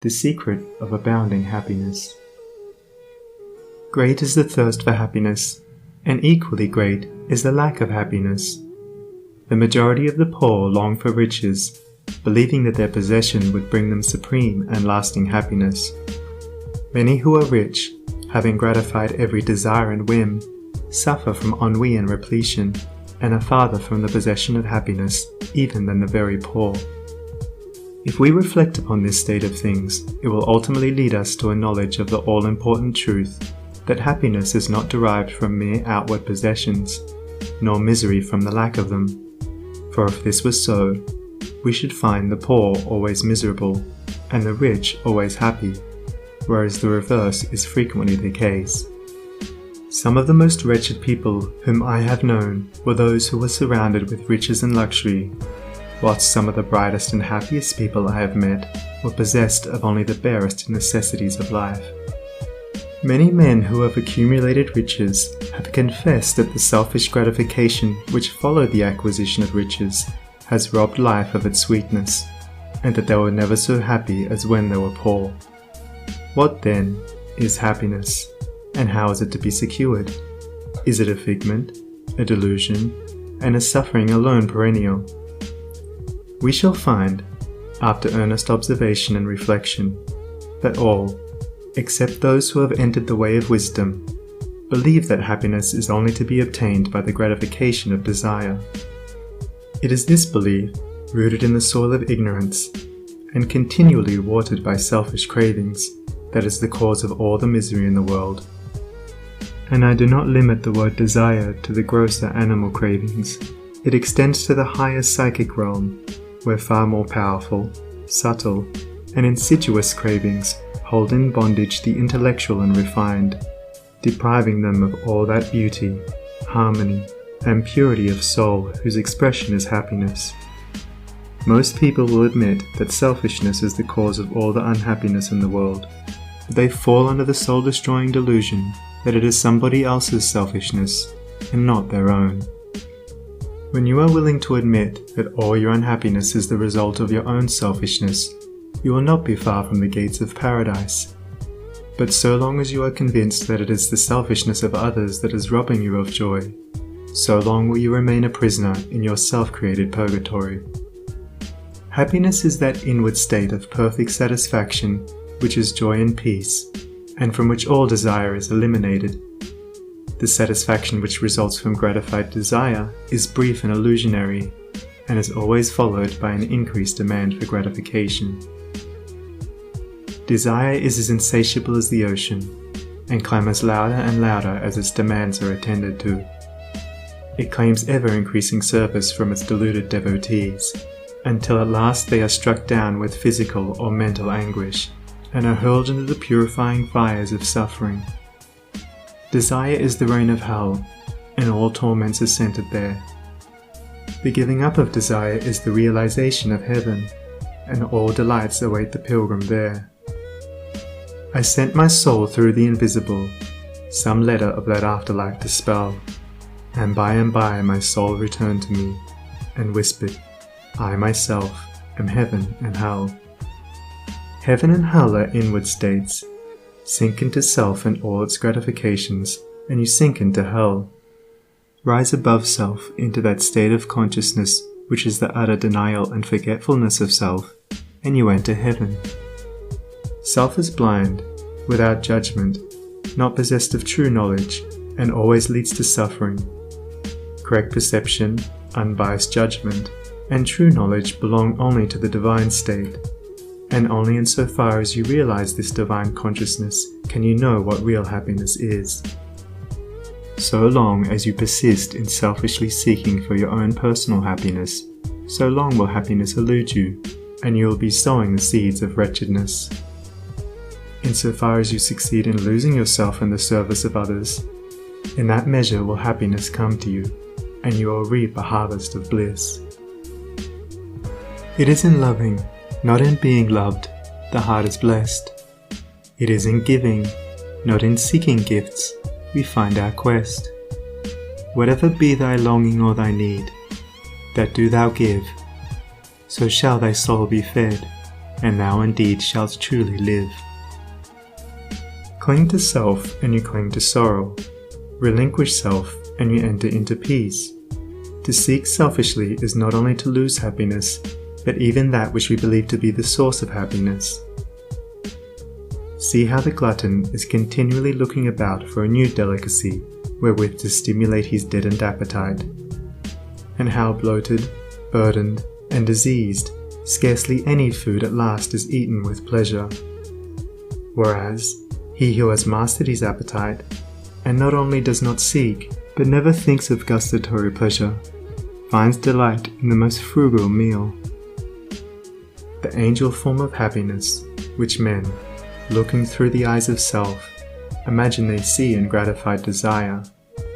The secret of abounding happiness. Great is the thirst for happiness, and equally great is the lack of happiness. The majority of the poor long for riches, believing that their possession would bring them supreme and lasting happiness. Many who are rich, having gratified every desire and whim, suffer from ennui and repletion, and are farther from the possession of happiness even than the very poor. If we reflect upon this state of things, it will ultimately lead us to a knowledge of the all-important truth that happiness is not derived from mere outward possessions, nor misery from the lack of them. For if this were so, we should find the poor always miserable, and the rich always happy, whereas the reverse is frequently the case. Some of the most wretched people whom I have known were those who were surrounded with riches and luxury, whilst some of the brightest and happiest people I have met were possessed of only the barest necessities of life. Many men who have accumulated riches have confessed that the selfish gratification which followed the acquisition of riches has robbed life of its sweetness, and that they were never so happy as when they were poor. What then is happiness, and how is it to be secured? Is it a figment, a delusion, and a suffering alone perennial? We shall find, after earnest observation and reflection, that all, except those who have entered the way of wisdom, believe that happiness is only to be obtained by the gratification of desire. It is this belief, rooted in the soil of ignorance, and continually watered by selfish cravings, that is the cause of all the misery in the world. And I do not limit the word desire to the grosser animal cravings. It extends to the higher psychic realm, where far more powerful, subtle, and insidious cravings hold in bondage the intellectual and refined, depriving them of all that beauty, harmony, and purity of soul whose expression is happiness. Most people will admit that selfishness is the cause of all the unhappiness in the world, but they fall under the soul-destroying delusion that it is somebody else's selfishness and not their own. When you are willing to admit that all your unhappiness is the result of your own selfishness, you will not be far from the gates of paradise. But so long as you are convinced that it is the selfishness of others that is robbing you of joy, so long will you remain a prisoner in your self-created purgatory. Happiness is that inward state of perfect satisfaction which is joy and peace, and from which all desire is eliminated. The satisfaction which results from gratified desire is brief and illusionary, and is always followed by an increased demand for gratification. Desire is as insatiable as the ocean, and clamours louder and louder as its demands are attended to. It claims ever-increasing service from its deluded devotees, until at last they are struck down with physical or mental anguish, and are hurled into the purifying fires of suffering. Desire is the reign of hell, and all torments are centered there. The giving up of desire is the realization of heaven, and all delights await the pilgrim there. I sent my soul through the invisible, some letter of that afterlife to spell, and by my soul returned to me, and whispered, I myself am heaven and hell. Heaven and hell are inward states. Sink into self and all its gratifications, and you sink into hell. Rise above self into that state of consciousness which is the utter denial and forgetfulness of self, and you enter heaven. Self is blind, without judgment, not possessed of true knowledge, and always leads to suffering. Correct perception, unbiased judgment, and true knowledge belong only to the divine state, and only insofar as you realize this divine consciousness can you know what real happiness is. So long as you persist in selfishly seeking for your own personal happiness, so long will happiness elude you, and you will be sowing the seeds of wretchedness. Insofar as you succeed in losing yourself in the service of others, in that measure will happiness come to you, and you will reap a harvest of bliss. It is in loving, not in being loved, the heart is blessed. It is in giving, not in seeking gifts, we find our quest. Whatever be thy longing or thy need, that do thou give, so shall thy soul be fed, and thou indeed shalt truly live. Cling to self and you cling to sorrow. Relinquish self and you enter into peace. To seek selfishly is not only to lose happiness, but even that which we believe to be the source of happiness. See how the glutton is continually looking about for a new delicacy wherewith to stimulate his deadened appetite, and how bloated, burdened, and diseased, scarcely any food at last is eaten with pleasure. Whereas, he who has mastered his appetite, and not only does not seek, but never thinks of gustatory pleasure, finds delight in the most frugal meal. The angel form of happiness, which men, looking through the eyes of self, imagine they see in gratified desire,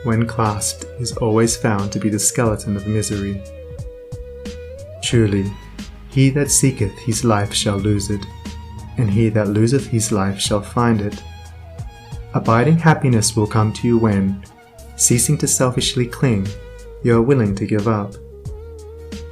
when clasped is always found to be the skeleton of misery. Truly, he that seeketh his life shall lose it, and he that loseth his life shall find it. Abiding happiness will come to you when, ceasing to selfishly cling, you are willing to give up.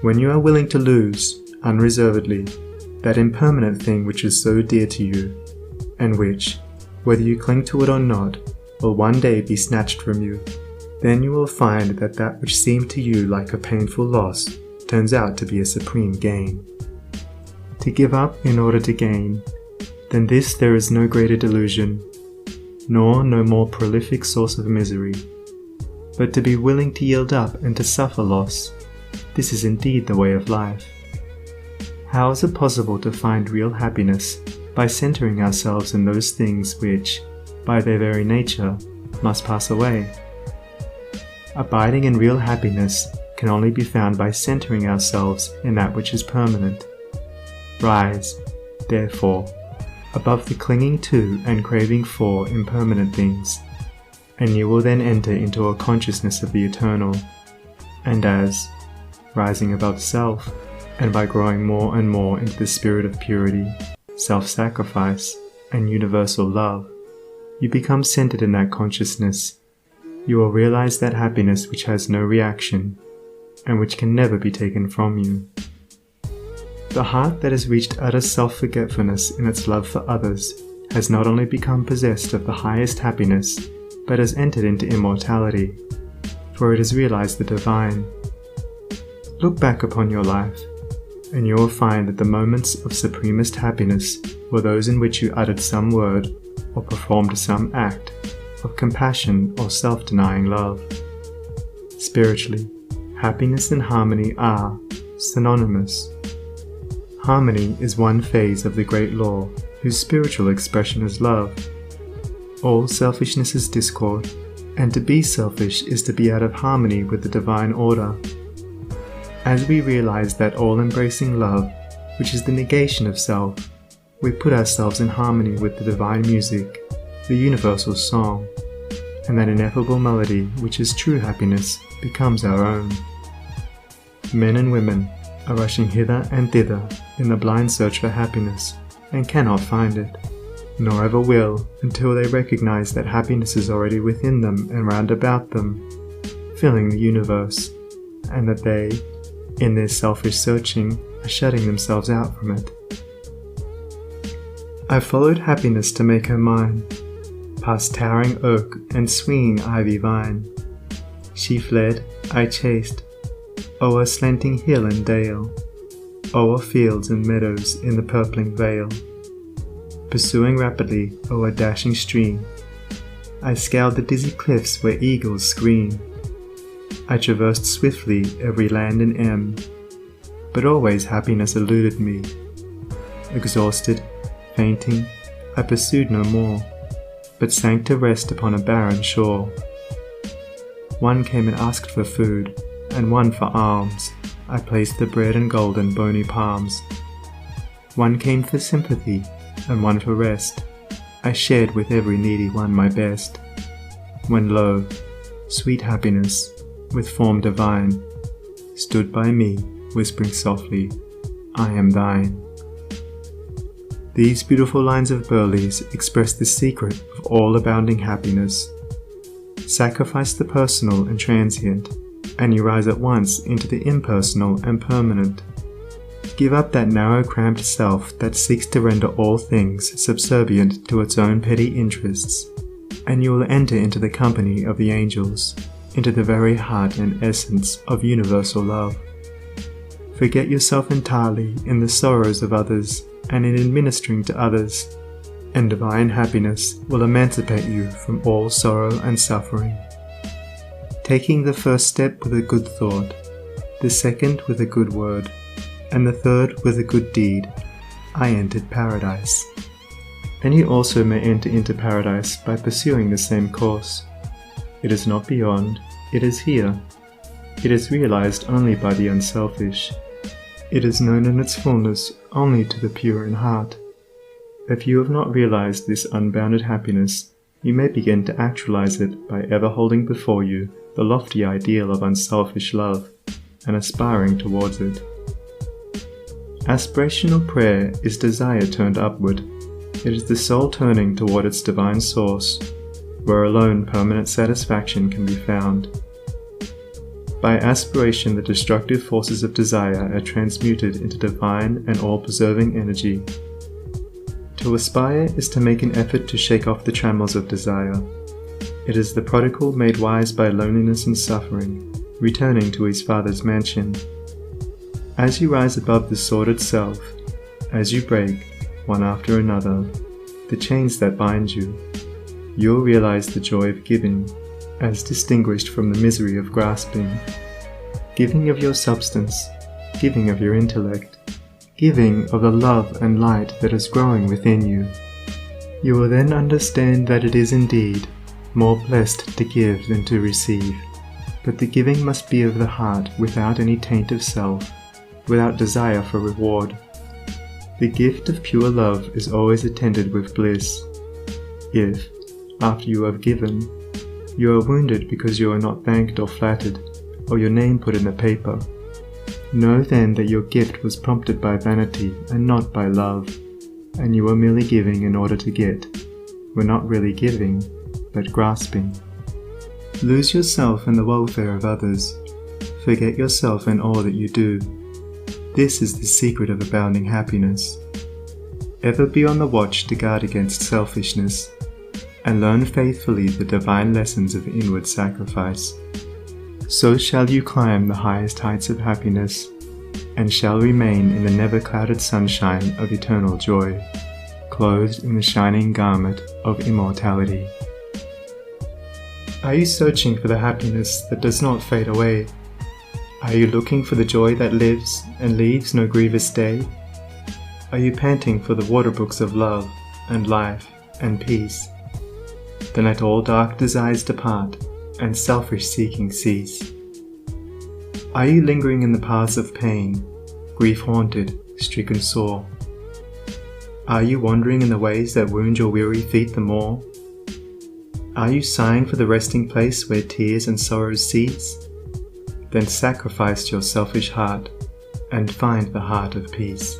When you are willing to lose, unreservedly, that impermanent thing which is so dear to you, and which, whether you cling to it or not, will one day be snatched from you, then you will find that that which seemed to you like a painful loss turns out to be a supreme gain. To give up in order to gain, than this there is no greater delusion, nor no more prolific source of misery. But to be willing to yield up and to suffer loss, this is indeed the way of life. How is it possible to find real happiness by centering ourselves in those things which, by their very nature, must pass away? Abiding in real happiness can only be found by centering ourselves in that which is permanent. Rise, therefore, above the clinging to and craving for impermanent things, and you will then enter into a consciousness of the eternal. And as, rising above self, and by growing more and more into the spirit of purity, self-sacrifice, and universal love, you become centered in that consciousness, you will realize that happiness which has no reaction, and which can never be taken from you. The heart that has reached utter self-forgetfulness in its love for others has not only become possessed of the highest happiness, but has entered into immortality, for it has realized the divine. Look back upon your life, and you will find that the moments of supremest happiness were those in which you uttered some word or performed some act of compassion or self-denying love. Spiritually, happiness and harmony are synonymous. Harmony is one phase of the great law, whose spiritual expression is love. All selfishness is discord, and to be selfish is to be out of harmony with the divine order. As we realize that all-embracing love, which is the negation of self, we put ourselves in harmony with the divine music, the universal song, and that ineffable melody which is true happiness becomes our own. Men and women are rushing hither and thither in the blind search for happiness, and cannot find it, nor ever will until they recognize that happiness is already within them and round about them, filling the universe, and that they, in their selfish searching, are shutting themselves out from it. I followed happiness to make her mine, past towering oak and swinging ivy vine. She fled, I chased, o'er slanting hill and dale, o'er fields and meadows in the purpling vale. Pursuing rapidly o'er dashing stream, I scaled the dizzy cliffs where eagles scream. I traversed swiftly every land and end, but always happiness eluded me. Exhausted, fainting, I pursued no more, but sank to rest upon a barren shore. One came and asked for food, and one for alms. I placed the bread and gold in bony palms. One came for sympathy, and one for rest. I shared with every needy one my best. When lo, sweet happiness, with form divine, stood by me, whispering softly, I am thine. These beautiful lines of Burleigh's express the secret of all abounding happiness. Sacrifice the personal and transient, and you rise at once into the impersonal and permanent. Give up that narrow, cramped self that seeks to render all things subservient to its own petty interests, and you will enter into the company of the angels, into the very heart and essence of universal love. Forget yourself entirely in the sorrows of others and in administering to others, and divine happiness will emancipate you from all sorrow and suffering. Taking the first step with a good thought, the second with a good word, and the third with a good deed, I entered paradise. And you also may enter into paradise by pursuing the same course. It is not beyond, it is here. It is realized only by the unselfish. It is known in its fullness only to the pure in heart. If you have not realized this unbounded happiness, you may begin to actualize it by ever holding before you the lofty ideal of unselfish love and aspiring towards it. Aspirational prayer is desire turned upward. It is the soul turning toward its divine source, where alone permanent satisfaction can be found. By aspiration, the destructive forces of desire are transmuted into divine and all-preserving energy. To aspire is to make an effort to shake off the trammels of desire. It is the prodigal made wise by loneliness and suffering, returning to his Father's mansion. As you rise above the sordid self, as you break, one after another, the chains that bind you, you'll realize the joy of giving, as distinguished from the misery of grasping. Giving of your substance, giving of your intellect, giving of the love and light that is growing within you. You will then understand that it is indeed more blessed to give than to receive, but the giving must be of the heart without any taint of self, without desire for reward. The gift of pure love is always attended with bliss. If, after you have given, you are wounded because you are not thanked or flattered, or your name put in the paper, know then that your gift was prompted by vanity and not by love, and you were merely giving in order to get, were not really giving, but grasping. Lose yourself in the welfare of others. Forget yourself in all that you do. This is the secret of abounding happiness. Ever be on the watch to guard against selfishness, and learn faithfully the divine lessons of inward sacrifice. So shall you climb the highest heights of happiness, and shall remain in the never-clouded sunshine of eternal joy, clothed in the shining garment of immortality. Are you searching for the happiness that does not fade away? Are you looking for the joy that lives and leaves no grievous day? Are you panting for the waterbrooks of love and life and peace? Then let all dark desires depart and selfish seeking cease. Are you lingering in the paths of pain, grief-haunted, stricken sore? Are you wandering in the ways that wound your weary feet the more? Are you sighing for the resting place where tears and sorrows cease? Then sacrifice your selfish heart and find the heart of peace.